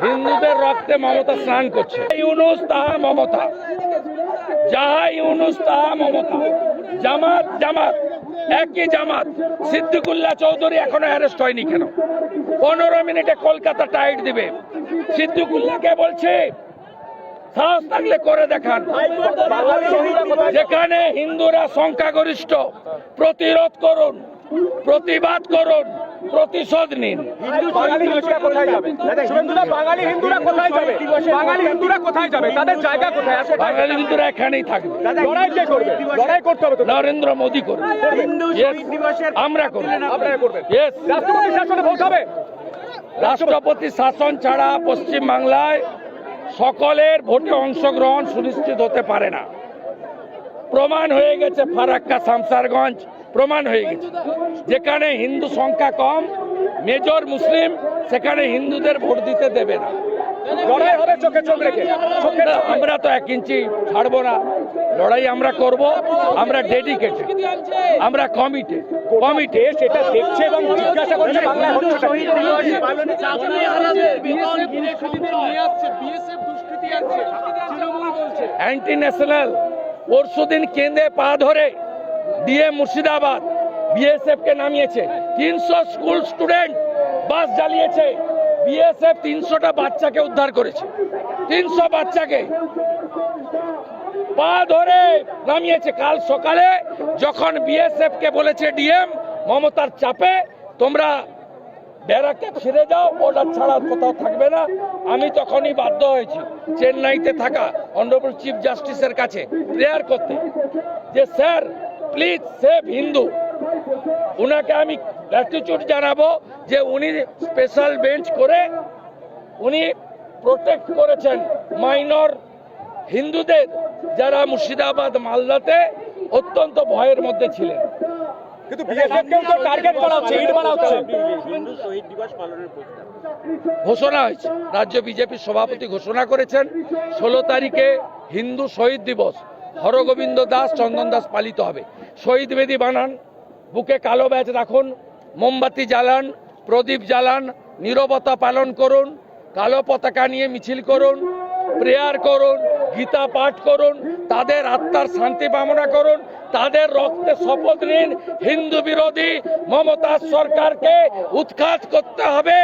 হিন্দুদের রক্তে মমতা স্নান করছে। ইউনুস তাহা মমতা, যাহা ইউনুস তাহা মমতা। জামাত জামাত একই জামাত। সিদ্দিকুল্লাহ চৌধুরী এখনো অ্যারেস্ট হয়নি কেন? 15 মিনিটে কলকাতা টাইট দিবে। সিদ্দিকুল্লাহকে বলছে সাহস থাকলে করে দেখান। যেখানে হিন্দুরা সংখ্যাগরিষ্ঠ, প্রতিরোধ করুন, প্রতিবাদ করুন, প্রতিশোধ নিন। বাঙালি হিন্দুরা কোথায় যাবে? বাঙালি হিন্দুরা কোথায় যাবে? বাঙালি হিন্দুরা কোথায় যাবে? তাদের জায়গা কোথায়? বাঙালি হিন্দুরা এখানেই থাকবে। লড়াই কে করবে? লড়াই করতে হবে তো। নরেন্দ্র মোদী করবে, আমরা করব। আপনারা করবেন। Yes, রাষ্ট্রপতি শাসনে ভোট হবে। রাষ্ট্রপতি শাসন ছাড়া পশ্চিম বাংলায় সকলের ভোটে অংশগ্রহণ সুনিশ্চিত হতে পারে না। প্রমাণ হয়ে গেছে, ফারাক্কা শামসারগঞ্জ প্রমাণ হয়ে গেছে। যেখানে হিন্দু সংখ্যা কম, মেজর মুসলিম, সেখানে হিন্দুদের ভোট দিতে দেবে না। লড়াই হবে চোখে চোখ রেখে। আমরা তো 1 ইঞ্চি ছাড়বো না। লড়াই আমরা করব, আমরা ডেডিকেটেড, আমরা কমিটেড। সেটা দেখছে এবং জিজ্ঞাসা করছে বাংলায় হচ্ছে অ্যান্টি ন্যাশনাল। পরশুদিন কেন্দ্রে পা ধরে ডিএম মুর্শিদাবাদ বিএসএফ কে নামিয়েছে। 300 স্কুল স্টুডেন্ট বাস জ্বালিয়েছে। বিএসএফ 300টা বাচ্চাকে উদ্ধার করেছে। 300 বাচ্চাকে পা ধরে নামিয়েছে। কাল সকালে যখন বিএসএফ কে বলেছে ডিএম মমতার চাপে তোমরা ব্যারাকে ফিরে যাও, অর্ডার ছাড়া কোথাও থাকবে না, আমি তখনই বাধ্য হয়েছি চেন্নাইতে থাকা অনারেবল চিফ জাস্টিসের কাছে প্রেয়ার করতে যে স্যার প্লিজ সেভ হিন্দু। উনাকে আমি গ্র্যাটিটিউড জানাবো যে উনি স্পেশাল বেঞ্চ করে উনি প্রোটেক্ট করেছেন মাইনর হিন্দুদের, যারা মুর্শিদাবাদ মালদাতে অত্যন্ত ভয়ের মধ্যে ছিলেন। কিন্তু বিএসএফকেও তো টার্গেট করা হচ্ছে, ইট মারা হচ্ছে। হিন্দু শহীদ দিবস পালনের প্রস্তাব ঘোষণা হয়েছে, রাজ্য বিজেপির সভাপতি ঘোষণা করেছেন 16 তারিখে হিন্দু শহীদ দিবস হরগোবিন্দ দাস চন্দন দাস পালিত হবে। শহীদ বেদি বানান, বুকে কালো ব্যাজ রাখুন, মোমবাতি জ্বালান, প্রদীপ জ্বালান, নীরবতা পালন করুন, কালো পতাকা নিয়ে মিছিল করুন, প্রেয়ার করুন, গীতা পাঠ করুন, তাদের আত্মার শান্তি কামনা করুন, তাদের রক্তে শপথ নিন। হিন্দু বিরোধী মমতা সরকারকে উৎখাত করতে হবে।